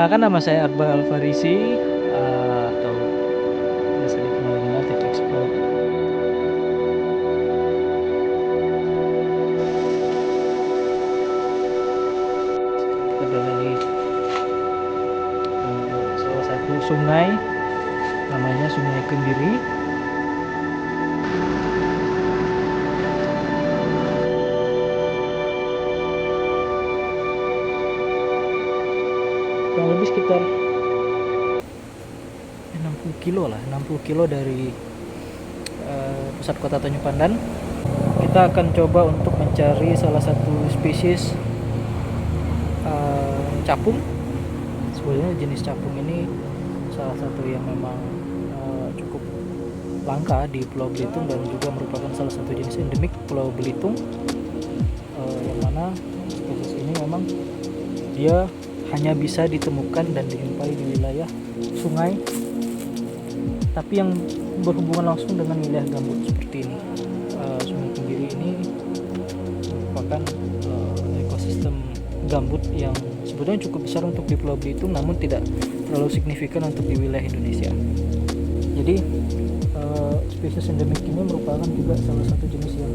Perkenalkan, nama saya Akbar Alfarisi, atau biasa dikenal dengan Native Explore. Kita berada di salah satu sungai, namanya Sungai Kendiri. Kurang lebih sekitar 60 kilo lah, 60 kilo dari pusat kota Tanjung Pandan. Kita akan coba untuk mencari salah satu spesies capung. Sebenarnya jenis capung ini salah satu yang memang cukup langka di Pulau Belitung dan juga merupakan salah satu jenis endemik Pulau Belitung, yang mana spesies ini memang dia hanya bisa ditemukan dan dijumpai di wilayah sungai, tapi yang berhubungan langsung dengan wilayah gambut seperti ini. Sungai Kendiri ini merupakan ekosistem gambut yang sebetulnya cukup besar untuk di Pulau Belitung, namun tidak terlalu signifikan untuk di wilayah Indonesia. Jadi spesies endemik ini merupakan juga salah satu jenis yang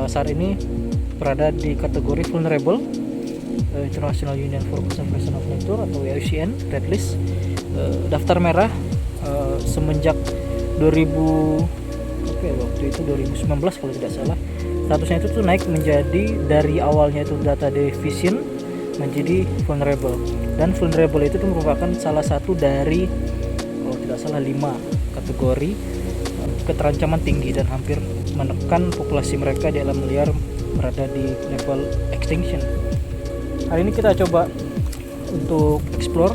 saat ini berada di kategori vulnerable, International Union for Conservation of Nature atau IUCN Red List, daftar merah semenjak 2019 kalau tidak salah. Statusnya itu tuh naik menjadi, dari awalnya itu data deficient menjadi vulnerable, dan vulnerable itu tuh merupakan salah satu dari, kalau tidak salah, 5 kategori keterancaman tinggi dan hampir menekan populasi mereka di alam liar berada di level extinction. Hari ini kita coba untuk explore.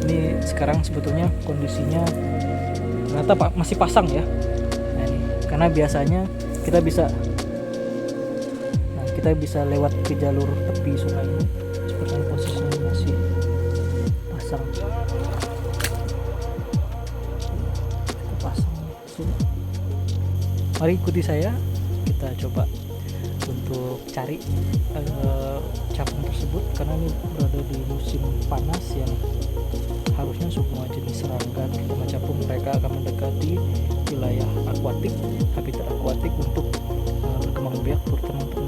Ini sekarang sebetulnya kondisinya ternyata masih pasang ya. Nah, ini karena biasanya kita bisa lewat ke jalur tepi sungai ini. Sepertinya posisinya masih pasang. Mari ikuti saya, kita coba untuk cari capung tersebut, karena ini berada di musim panas yang harusnya semua jenis serangga terutama capung mereka akan mendekati wilayah akuatik, habitat akuatik untuk berkembang biak, terutama untuk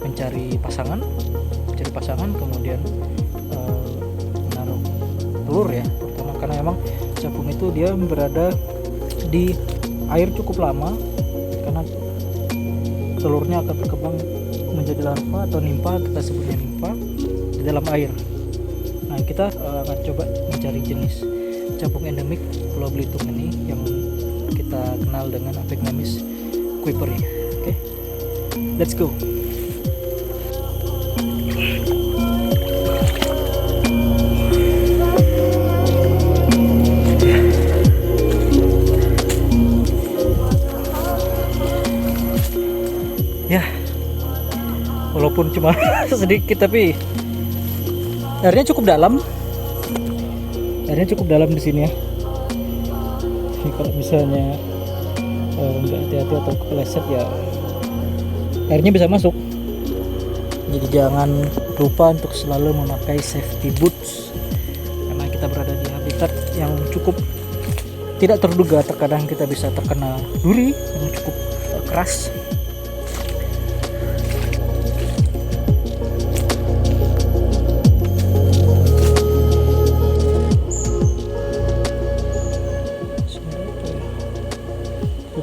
mencari pasangan, kemudian menaruh telur ya, terutama karena memang capung itu dia berada di air cukup lama, karena telurnya akan berkembang menjadi larva atau nimpa, kita sebutnya nimpa, di dalam air. Nah, kita akan coba mencari jenis capung endemik Pulau Belitung ini yang kita kenal dengan Aphecnemis kuiperi. Oke, let's go. Ya, walaupun cuma sedikit tapi airnya cukup dalam. Di sini ya. Jadi kalau misalnya nggak hati-hati atau kepeleset ya, airnya bisa masuk. Jadi jangan lupa untuk selalu memakai safety boots, karena kita berada di habitat yang cukup tidak terduga. Terkadang kita bisa terkena duri yang cukup keras.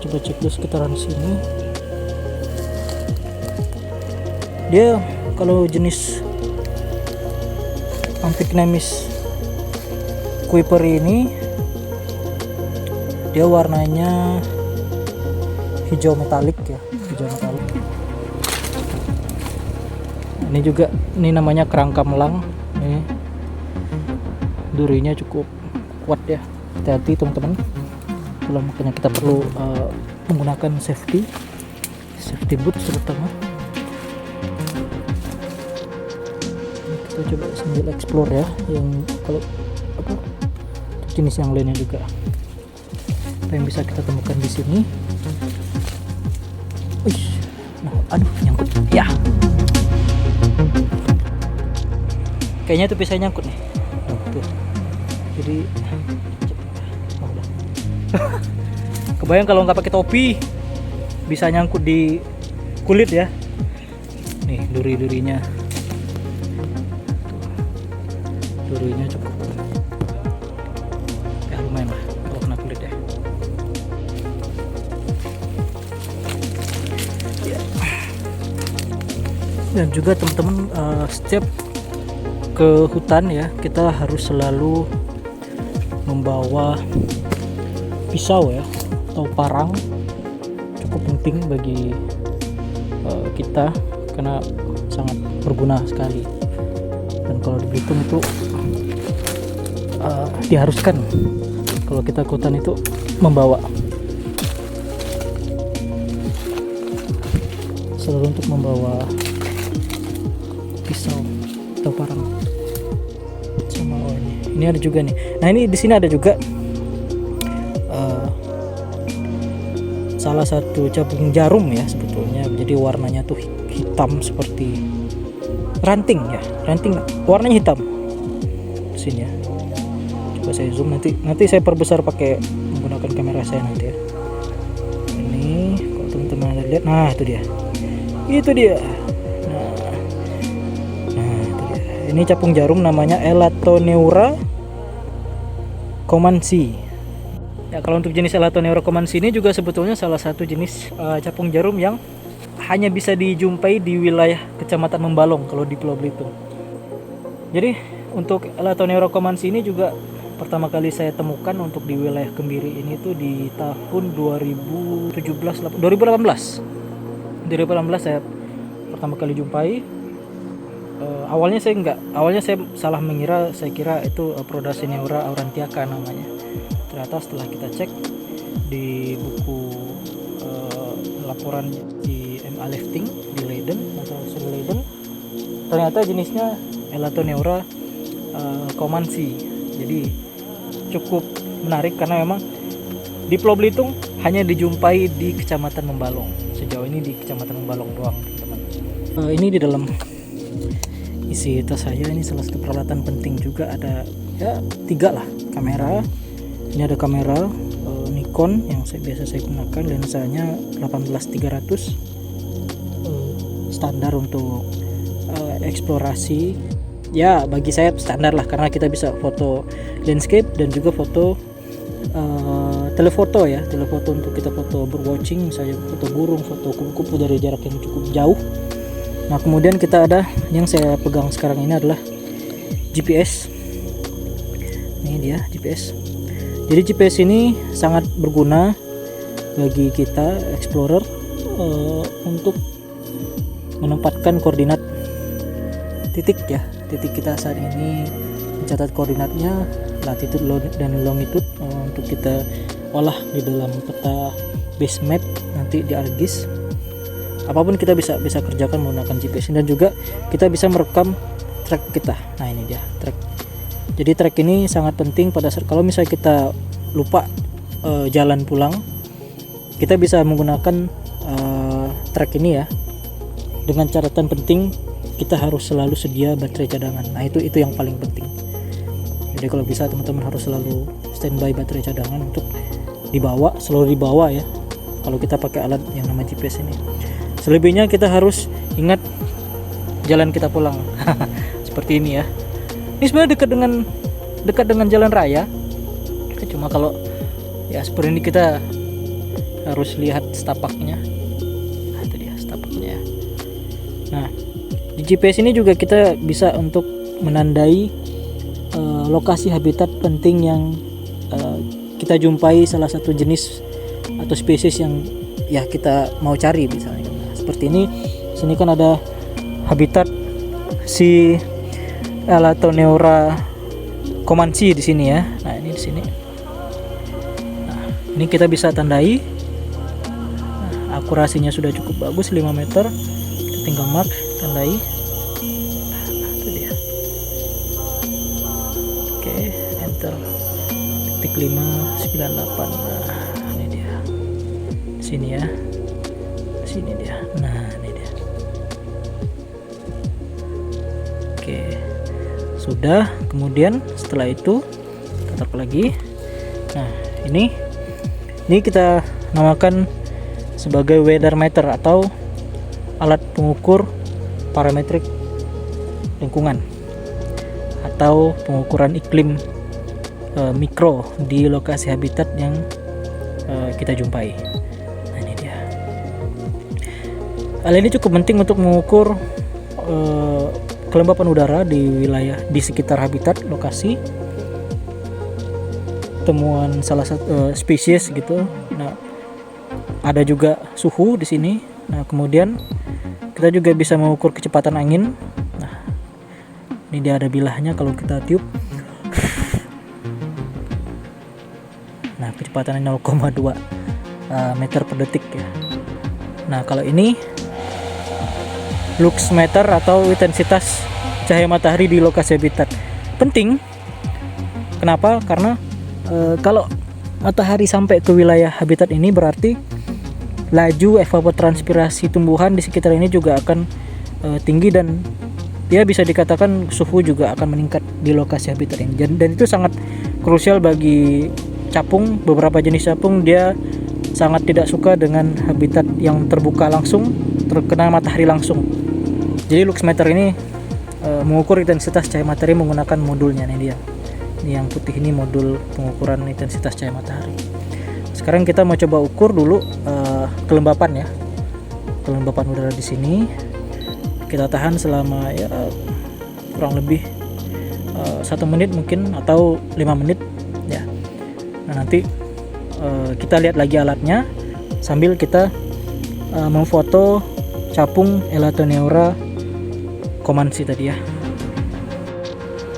Coba cek di sekitaran sini. Dia kalau jenis Aphecnemis kuiperi ini, dia warnanya hijau metalik ya, hijau metalik. Ini juga, ini namanya kerangka melang. Ini durinya cukup kuat ya, hati-hati teman-teman. Itulah makanya kita perlu menggunakan safety boots terutama. Kita coba sambil explore ya, yang kalau jenis yang lainnya juga apa yang bisa kita temukan di sini. Nah, aduh, nyangkut ya. Oke, Kayaknya itu bisa nyangkut nih. Tuh. Jadi oh, udah. Kebayang kalau nggak pakai topi bisa nyangkut di kulit ya. Nih duri-durinya. Durinya cukup. Ya lumayan lah kalau kena kulit ya. Dan juga teman-teman, setiap ke hutan ya kita harus selalu membawa pisau ya atau parang, cukup penting bagi kita karena sangat berguna sekali. Dan kalau di Belitung itu diharuskan kalau kita ke hutan itu membawa selalu untuk membawa pisau atau parang sama ini ada juga nih. Nah ini di sini ada juga salah satu capung jarum ya sebetulnya. Jadi warnanya tuh hitam seperti ranting ya, ranting warnanya hitam di sini ya. Coba saya zoom, nanti saya perbesar pakai menggunakan kamera saya nanti ya. Ini kalau teman-teman ada lihat, nah itu dia. Ini capung jarum namanya Elatoneura comansi. Ya, kalau untuk jenis Elatoneura comansi ini juga sebetulnya salah satu jenis capung jarum yang hanya bisa dijumpai di wilayah Kecamatan Membalong kalau di Pulau Belitung. Jadi untuk Elatoneura comansi ini juga pertama kali saya temukan untuk di wilayah Kembiri ini tuh di tahun 2018 saya pertama kali jumpai. Awalnya saya salah mengira, saya kira itu Prodacineura aurantiaca namanya. Ternyata setelah kita cek di buku laporan di MA Lifting di Leiden, National Leiden, ternyata jenisnya Elatoneura comansi. Jadi cukup menarik karena memang di Pulau Belitung hanya dijumpai di Kecamatan Membalong. Sejauh ini di Kecamatan Membalong doang, teman-teman. Ini di dalam isi tas saya, ini salah satu peralatan penting juga, ada ya 3 lah kamera. Ini ada kamera Nikon yang biasa saya gunakan, lensanya 18-300, standar untuk eksplorasi ya, bagi saya standar lah karena kita bisa foto landscape dan juga foto telefoto ya, telefoto untuk kita foto birdwatching, misalnya foto burung, foto kupu-kupu dari jarak yang cukup jauh. Nah kemudian kita ada yang saya pegang sekarang ini adalah GPS. Ini dia GPS. Jadi GPS ini sangat berguna bagi kita explorer untuk menempatkan koordinat titik ya. Titik kita saat ini, mencatat koordinatnya, latitude dan longitude untuk kita olah di dalam peta base map nanti di ArcGIS. Apapun kita bisa kerjakan menggunakan GPS, dan juga kita bisa merekam track kita. Nah ini dia track. Jadi track ini sangat penting pada saat kalau misalnya kita lupa jalan pulang, kita bisa menggunakan track ini ya. Dengan catatan penting, kita harus selalu sedia baterai cadangan. Nah itu yang paling penting. Jadi kalau bisa teman-teman harus selalu standby baterai cadangan untuk selalu dibawa ya. Kalau kita pakai alat yang nama GPS ini. Selebihnya kita harus ingat jalan kita pulang. Seperti ini ya. Ini sebenarnya dekat dengan jalan raya. Cuma kalau ya seperti ini kita harus lihat setapaknya. Nah, itu dia setapaknya. Nah, di GPS ini juga kita bisa untuk menandai lokasi habitat penting yang kita jumpai salah satu jenis atau spesies yang ya kita mau cari misalnya. Seperti ini, sini kan ada habitat si Elatoneura comansi di sini ya. Nah ini di sini. Nah, ini kita bisa tandai. Nah, akurasinya sudah cukup bagus, 5 meter. Kita tinggal mark, tandai. Nah, itu dia. Oke, enter. Titik 598. Nah, ini dia. Di sini ya. Sini dia. Nah ini dia. Oke, Sudah. Kemudian setelah itu kita taruh lagi. Nah, ini kita namakan sebagai weather meter atau alat pengukur parametrik lingkungan atau pengukuran iklim mikro di lokasi habitat yang kita jumpai. Nah, ini dia. Hal ini cukup penting untuk mengukur kelembapan udara di sekitar habitat lokasi temuan salah satu spesies gitu. Nah, ada juga suhu di sini. Nah, kemudian kita juga bisa mengukur kecepatan angin. Nah, ini dia ada bilahnya kalau kita tiup. Nah, kecepatannya 0,2 meter per detik ya. Nah, kalau ini lux meter atau intensitas cahaya matahari di lokasi habitat. Penting. Kenapa? Karena kalau matahari sampai ke wilayah habitat ini berarti laju evapotranspirasi tumbuhan di sekitar ini juga akan tinggi, dan dia bisa dikatakan suhu juga akan meningkat di lokasi habitat ini. Dan itu sangat krusial bagi capung. Beberapa jenis capung dia sangat tidak suka dengan habitat yang terbuka langsung, terkena matahari langsung. Jadi lux meter ini mengukur intensitas cahaya matahari menggunakan modulnya. Ini dia. Ini yang putih ini modul pengukuran intensitas cahaya matahari. Sekarang kita mau coba ukur dulu kelembapan ya. Kelembapan udara di sini. Kita tahan selama ya kurang lebih 1 menit mungkin atau 5 menit ya. Nah, nanti kita lihat lagi alatnya sambil kita memfoto capung Elatoneuria Comansi tadi ya.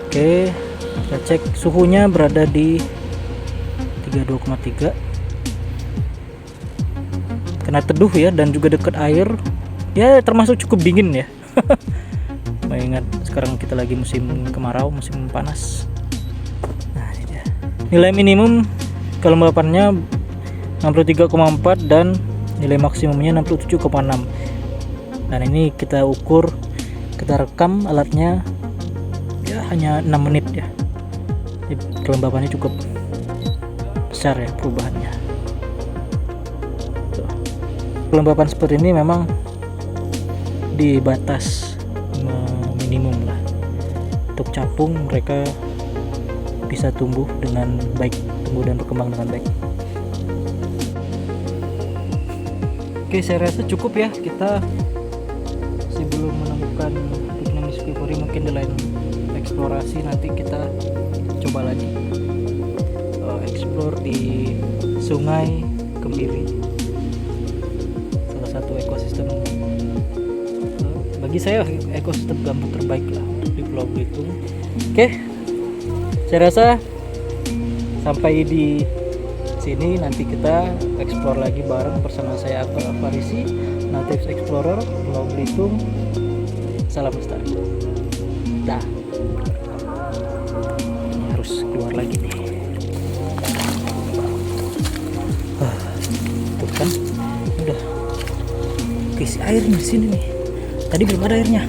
Oke, kita cek suhunya berada di 32,3. Kena teduh ya, dan juga dekat air. Ya termasuk cukup dingin ya. Mengingat sekarang kita lagi musim kemarau, musim panas. Nah, ini dia. Nilai minimum kelembapannya 63,4 dan nilai maksimumnya 67,6. Dan ini kita ukur, kita rekam alatnya ya hanya 6 menit ya. Jadi kelembapannya cukup besar ya perubahannya. Tuh. Kelembapan seperti ini memang di batas minimum lah. Untuk capung mereka bisa tumbuh dengan baik, tumbuh dan berkembang dengan baik. Oke, saya rasa cukup ya. Kita sebelum menemukan Pycnomis viperi, mungkin di lain eksplorasi nanti kita coba lagi explore di Sungai Kemiri, salah satu ekosistem bagi saya ekosistem gambut terbaik lah di Pulau Belitung. Oke, saya rasa sampai di sini, nanti kita explore lagi bareng bersama saya Akbar Alfarisi, Native Explorer Pulau Belitung. Salam lestari. Dah. Ini harus keluar lagi nih. Tuh kan, udah keisi air di sini nih. Tadi belum ada airnya.